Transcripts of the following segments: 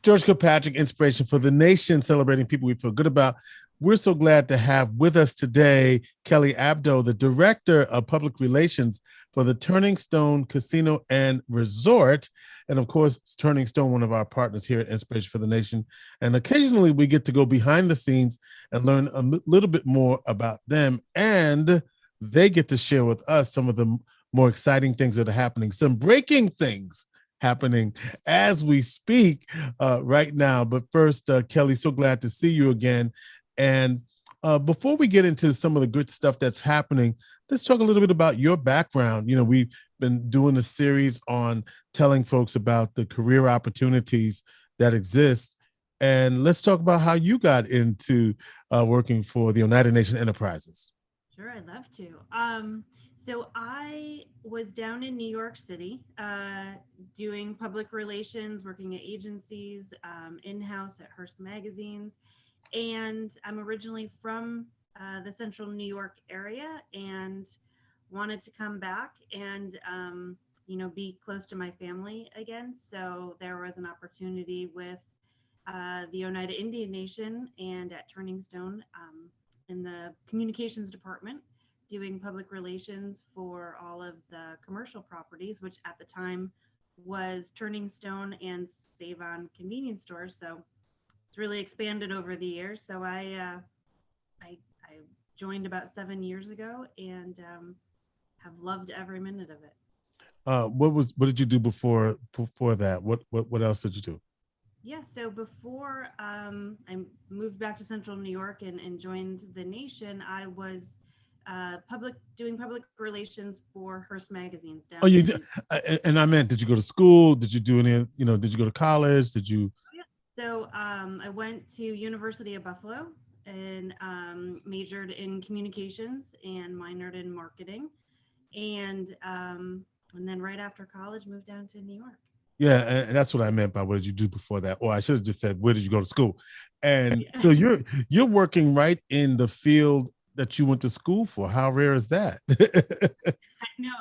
George Kilpatrick, Inspiration for the Nation, celebrating people we feel good about. We're so glad to have with us today Kelly Abdo, the Director of Public Relations for the Turning Stone Casino and Resort. And of course, Turning Stone, one of our partners here at Inspiration for the Nation. And occasionally we get to go behind the scenes and learn a little bit more about them. And they get to share with us some of the more exciting things that are happening, some breaking things happening as we speak right now. But first, Kelly, so glad to see you again. And before we get into some of the good stuff that's happening, let's talk a little bit about your background. You know, we've been doing a series on telling folks about the career opportunities that exist. And let's talk about how you got into working for the United Nations Enterprises. Sure, I'd love to. So I was down in New York City doing public relations, working at agencies, in-house at Hearst Magazines. And I'm originally from the central New York area and wanted to come back and, be close to my family again. So there was an opportunity with the Oneida Indian Nation and at Turning Stone in the communications department, doing public relations for all of the commercial properties, which at the time was Turning Stone and Save On convenience stores. So it's really expanded over the years. So I joined about 7 years ago and have loved every minute of it. What did you do before that? What else did you do? Yeah, so before I moved back to Central New York and joined the Nation, I was doing public relations for Hearst Magazines down. Oh, you did, and I meant, did you go to school? Did you do any? Did you go to college? Did you? Oh, yeah. So I went to University of Buffalo and majored in communications and minored in marketing, and then right after college, moved down to New York. Yeah, and that's what I meant by what did you do before that? Or I should have just said, where did you go to school? And so you're working right in the field that you went to school for. How rare is that? I know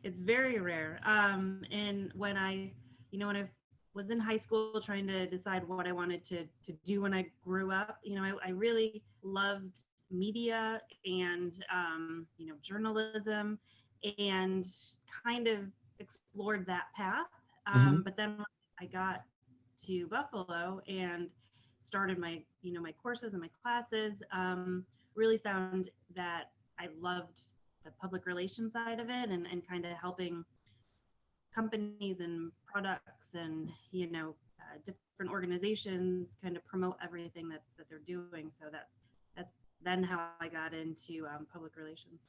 it's very rare. And when I was in high school trying to decide what I wanted to do when I grew up, I really loved media and journalism and kind of explored that path. But then when I got to Buffalo and started my courses and my classes, really found that I loved the public relations side of it and kind of helping companies and products and, different organizations kind of promote everything that they're doing. So that's then how I got into public relations.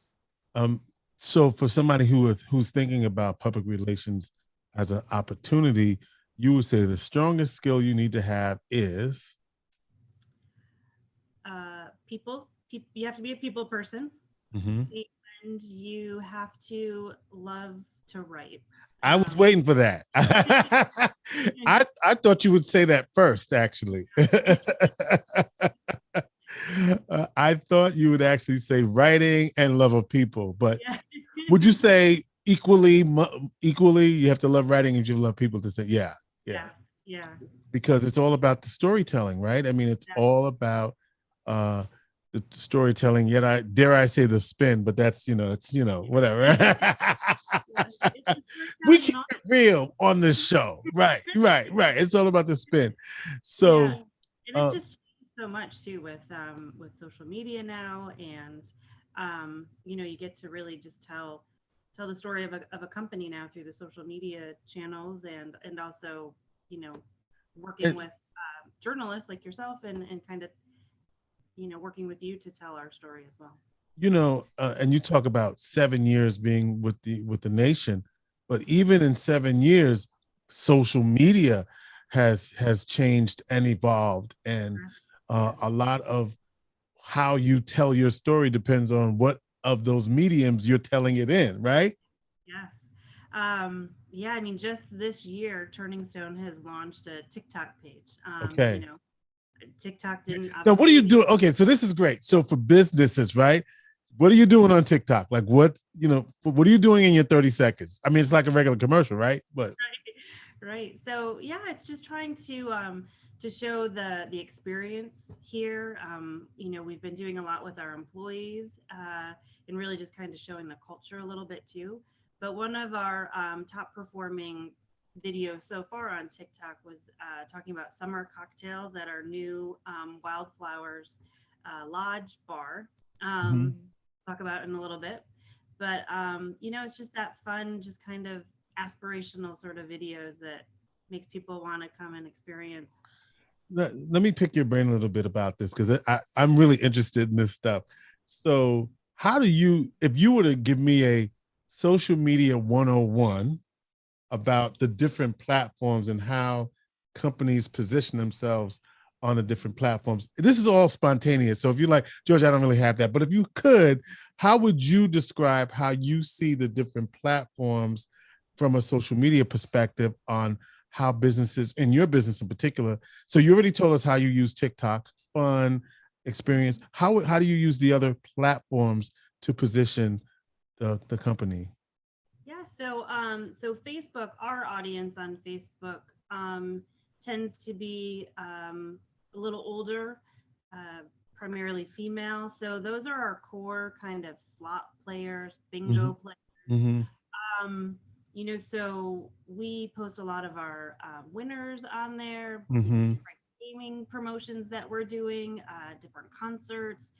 So for somebody who's thinking about public relations as an opportunity, you would say the strongest skill you need to have is people. You have to be a people person, and you have to love to write. I was waiting for that. I thought you would say that first, actually. I thought you would actually say writing and love of people, but would you say equally you have to love writing and you love people? To say yeah because it's all about the storytelling, right? I mean, it's all about the storytelling, yet I dare I say the spin, but that's whatever. We keep it real on this show. Right. It's all about the spin. So and it's just so much too with social media now, and you get to really just tell the story of a company now through the social media channels and also working with journalists like yourself and kind of working with you to tell our story as well. And you talk about 7 years being with the Nation, but even in 7 years, social media has changed and evolved, and a lot of how you tell your story depends on what of those mediums you're telling it in, right? Yes. I mean, just this year, Turning Stone has launched a TikTok page. Okay. TikTok didn't. Now, what are you doing? Okay, so this is great. So for businesses, right? What are you doing on TikTok? Like what are you doing in your 30 seconds? I mean, it's like a regular commercial, right? But Right. So yeah, it's just trying to show the experience here. We've been doing a lot with our employees and really just kind of showing the culture a little bit too. But one of our top performing videos so far on TikTok was talking about summer cocktails at our new Wildflowers Lodge bar. Mhm. Talk about in a little bit. But it's just that fun, just kind of aspirational sort of videos that makes people want to come and experience. Let me pick your brain a little bit about this because I'm really interested in this stuff. So, how do you, if you were to give me a social media 101 about the different platforms and how companies position themselves on the different platforms? This is all spontaneous. So, if you're like, George, I don't really have that. But if you could, how would you describe how you see the different platforms from a social media perspective on how businesses, in your business in particular? So you already told us how you use TikTok, fun experience. How do you use the other platforms to position the company? Yeah, so Facebook, our audience on Facebook tends to be a little older, uh, primarily female. So those are our core kind of slot players, Mm-hmm. bingo players. Mm-hmm. Um, so we post a lot of our winners on there, Mm-hmm. different gaming promotions that we're doing, different concerts.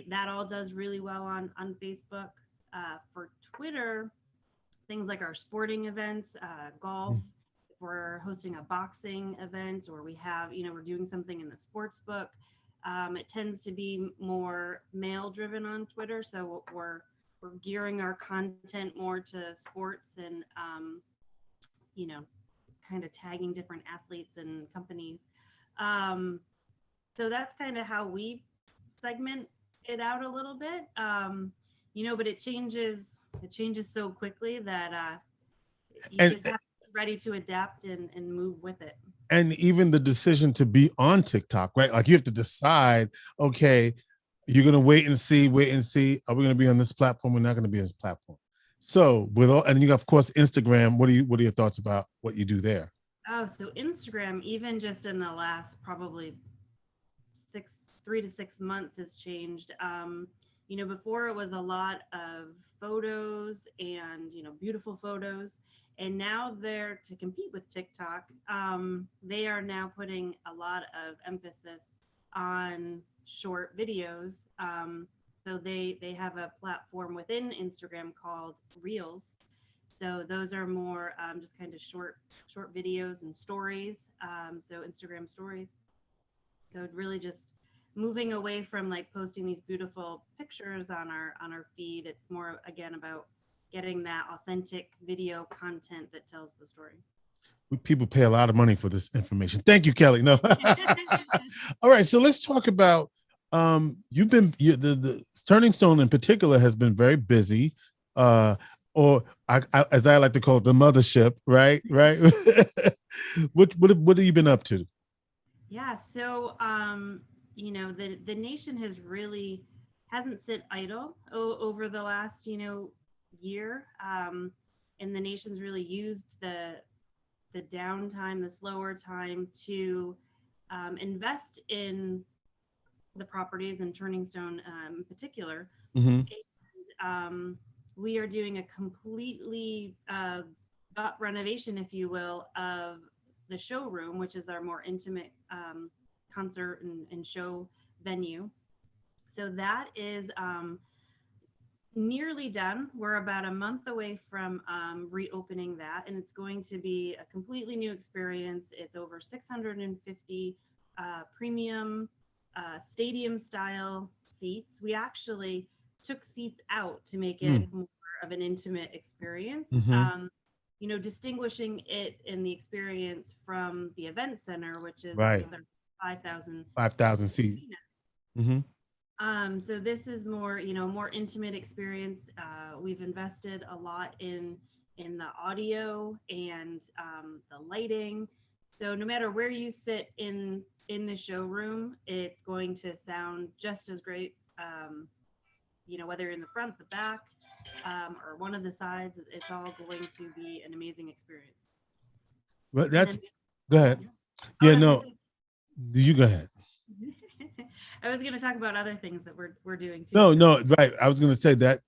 That all does really well on Facebook. For Twitter, things like our sporting events, golf. If we're hosting a boxing event, or we have, we're doing something in the sports book. It tends to be more male driven on Twitter. So we're gearing our content more to sports and, you know, kind of tagging different athletes and companies. Um, so that's kind of how we segment it out a little bit. But it changes so quickly that you And just have to be ready to adapt and move with it. and even the decision to be on TikTok, right? Like you have to decide, okay, you're gonna wait and see. Are we gonna be on this platform? We're not gonna be on this platform. So with all, and you got, of course, Instagram. What are your thoughts about what you do there? Oh, so Instagram, even just in the last probably 3 to 6 months, has changed. Before it was a lot of photos and beautiful photos, and now they're to compete with TikTok. They are now putting a lot of emphasis on short videos. So they have a platform within Instagram called Reels. So those are more just kind of short videos and stories. So Instagram stories. So it really just moving away from like posting these beautiful pictures on our feed. It's more again about getting that authentic video content that tells the story. People pay a lot of money for this information. Thank you, Kelly. No. All right, so let's talk about the Turning Stone in particular has been very busy, or as I like to call it, the mothership, right? Right. What have you been up to? Yeah, so the nation hasn't sit idle over the last year, and the nation's really used the downtime, the slower time to invest in the properties and Turning Stone in particular. Mm-hmm. um, we are doing a completely gut renovation, if you will, of the showroom, which is our more intimate concert and show venue. So that is nearly done. We're about a month away from reopening that, and it's going to be a completely new experience. It's over 650 premium stadium style seats. We actually took seats out to make it Mm. more of an intimate experience. Mm-hmm. Distinguishing it in the experience from the event center, which is Right. 5,000 5,000 seat seats. arena. Mm-hmm. So this is more intimate experience. We've invested a lot in the audio and the lighting. So no matter where you sit in the showroom, it's going to sound just as great. Whether you're in the front, the back, or one of the sides, it's all going to be an amazing experience. But And that's then, go ahead. oh, Yeah, I was gonna no, say, do you go ahead? I was gonna talk about other things that we're doing too. No, So no, right. I was going to say that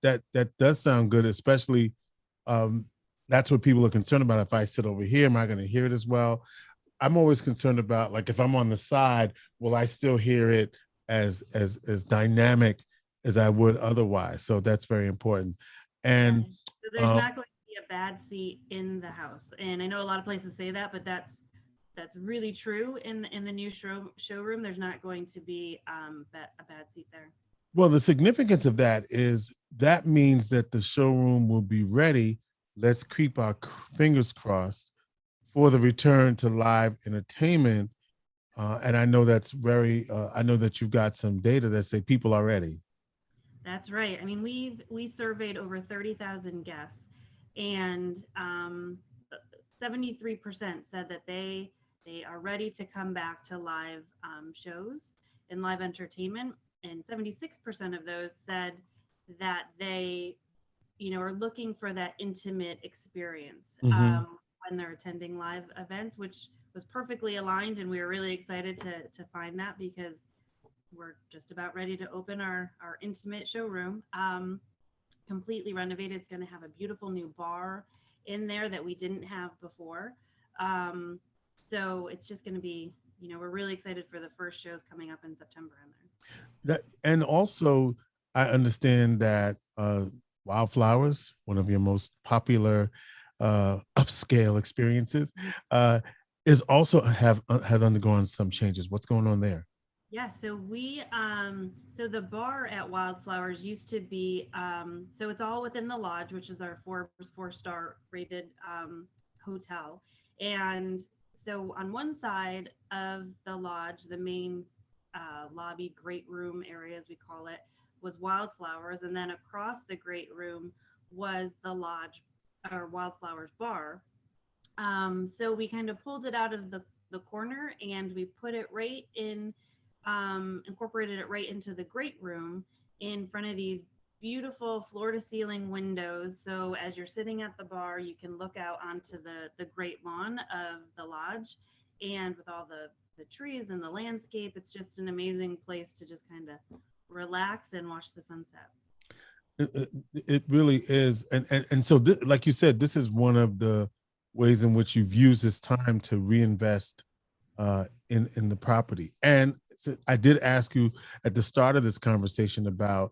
does sound good, especially um, that's what people are concerned about. If I sit over here, am I going to hear it as well? I'm always concerned about, like, if I'm on the side, will I still hear it as dynamic as I would otherwise? So that's very important. yeah, And so there's um, not going to be a bad seat in the house, and I know a lot of places say that, but that's really true in the new showroom. There's not going to be a bad seat there. well, the significance of that is that means that the showroom will be ready. Let's keep our fingers crossed for the return to live entertainment. And I know that's I know that you've got some data that say people are ready. That's right. I mean, we surveyed over 30,000 guests, and 73% said that they are ready to come back to live shows and live entertainment, and 76% of those said that they, are looking for that intimate experience Mm-hmm. when they're attending live events, which was perfectly aligned, and we were really excited to find that because we're just about ready to open our intimate showroom, completely renovated. It's going to have a beautiful new bar in there that we didn't have before. Um, so it's just going to be, we're really excited for the first shows coming up in September in there. That and also I understand that Wildflowers, one of your most popular upscale experiences, uh, is also has undergone some changes. What's going on there? Yeah, so so the bar at Wildflowers used to be, so it's all within the lodge, which is our four-star rated hotel. And so on one side of the lodge, the main lobby, great room area, as we call it, was Wildflowers. And then across the great room was the lodge or Wildflowers Bar. So we kind of pulled it out of the corner and we put it right in, incorporated it right into the great room in front of these beautiful floor to ceiling windows. So as you're sitting at the bar, you can look out onto the great lawn of the lodge. And with all the trees and the landscape, it's just an amazing place to just kind of relax and watch the sunset. It really is, and so like you said, this is one of the ways in which you've used this time to reinvest in the property. And so I did ask you at the start of this conversation about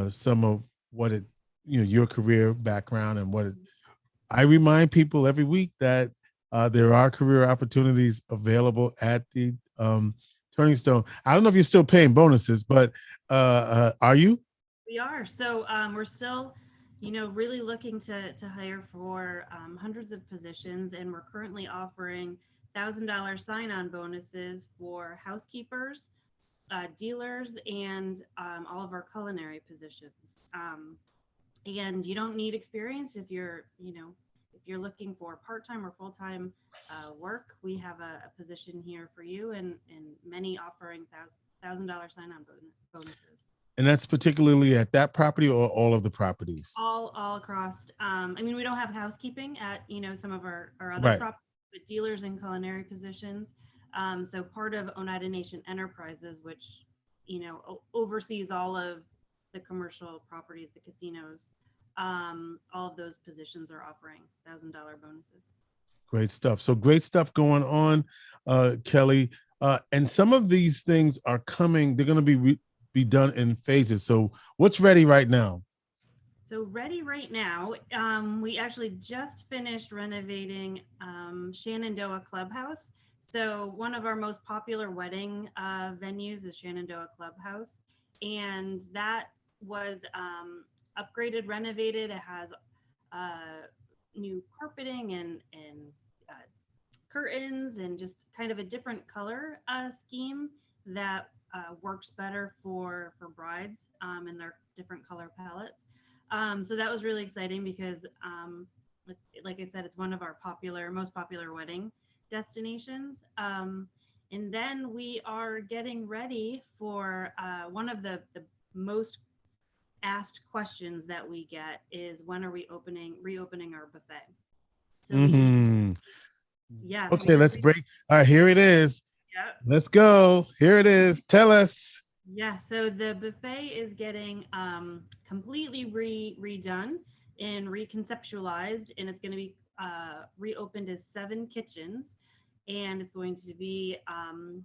some of what it, your career background and what it. I remind people every week that there are career opportunities available at the Turning Stone. I don't know if you're still paying bonuses, but are you? We are. So we're still, really looking to hire for hundreds of positions, and we're currently offering $1,000 sign-on bonuses for housekeepers, dealers, and all of our culinary positions. And you don't need experience if if you're looking for part-time or full-time work. We have a position here for you, and many offering $1,000 sign-on bonuses. And that's particularly at that property or all of the properties? All across. I mean, we don't have housekeeping at some of our other Right. properties, but dealers and culinary positions. So part of Oneida Nation Enterprises, which oversees all of the commercial properties, the casinos. All of those positions are offering $1,000 bonuses. Great stuff. So great stuff going on, Kelly. And some of these things are coming. They're going to be done in phases. So what's ready right now? So ready right now. We actually just finished renovating Shenandoah Clubhouse. So one of our most popular wedding venues is Shenandoah Clubhouse, and that was upgraded, renovated. It has new carpeting and uh, curtains and just kind of a different color scheme that works better for brides and their different color palettes. So that was really exciting because, like I said, it's one of our most popular wedding destinations. And then we are getting ready for one of the most asked questions that we get is when are we reopening our buffet? So we just Mm-hmm. Yes, we Okay, are. let's break. All right, here it is. Yep. Let's go. Here it is. Tell us. Yeah, so the buffet is getting completely redone and reconceptualized, and it's going to be reopened as 7 kitchens, and it's going to be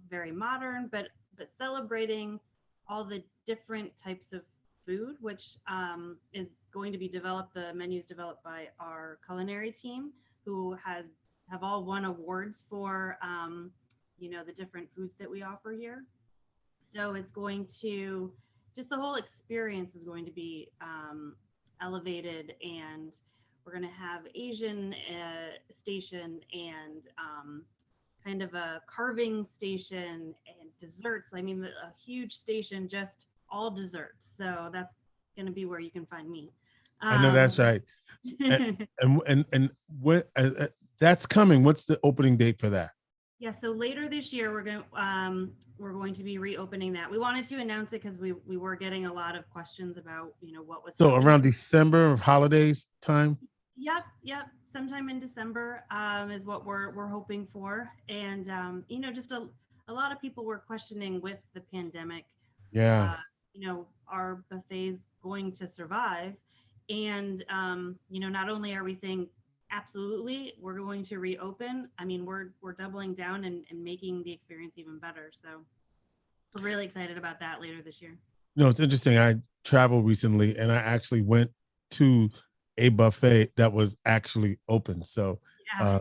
very modern, but celebrating all the different types of food, which is going to be developed. The menus developed by our culinary team, who have all won awards for the different foods that we offer here. So it's going to just the whole experience is going to be elevated, and we're going to have Asian station and kind of a carving station and desserts. I mean, a huge station, just all desserts. So that's going to be where you can find me. I know that's right. And what that's coming. What's the opening date for that? Yeah, so later this year we're going to be reopening that. We wanted to announce it because we were getting a lot of questions about what was So happening. around December holidays time. Yep. Sometime in December is what we're hoping for, and just a lot of people were questioning with the pandemic. Yeah. Uh, are buffets going to survive? And not only are we saying absolutely we're going to reopen, I mean we're doubling down and making the experience even better. So we're really excited about that later this year. No, it's interesting. I traveled recently and I actually went to a buffet that was actually open. So Yeah.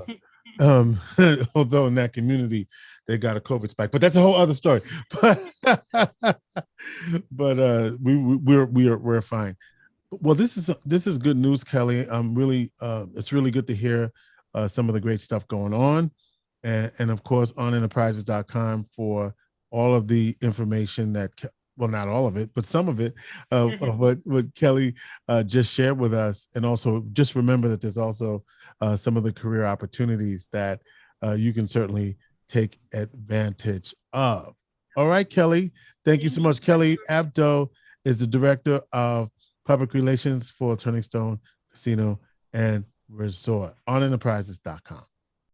although in that community they got a COVID spike, but that's a whole other story. But we're fine. Well, this is good news, Kelly. I'm really it's really good to hear some of the great stuff going on, and of course on enterprises.com for all of the information that well, not all of it, but some of it of what Kelly just shared with us, and also just remember that there's also some of the career opportunities that you can certainly take advantage of. All right, Kelly. Thank you so much. Kelly Abdo is the director of public relations for Turning Stone Casino and Resort on enterprises.com.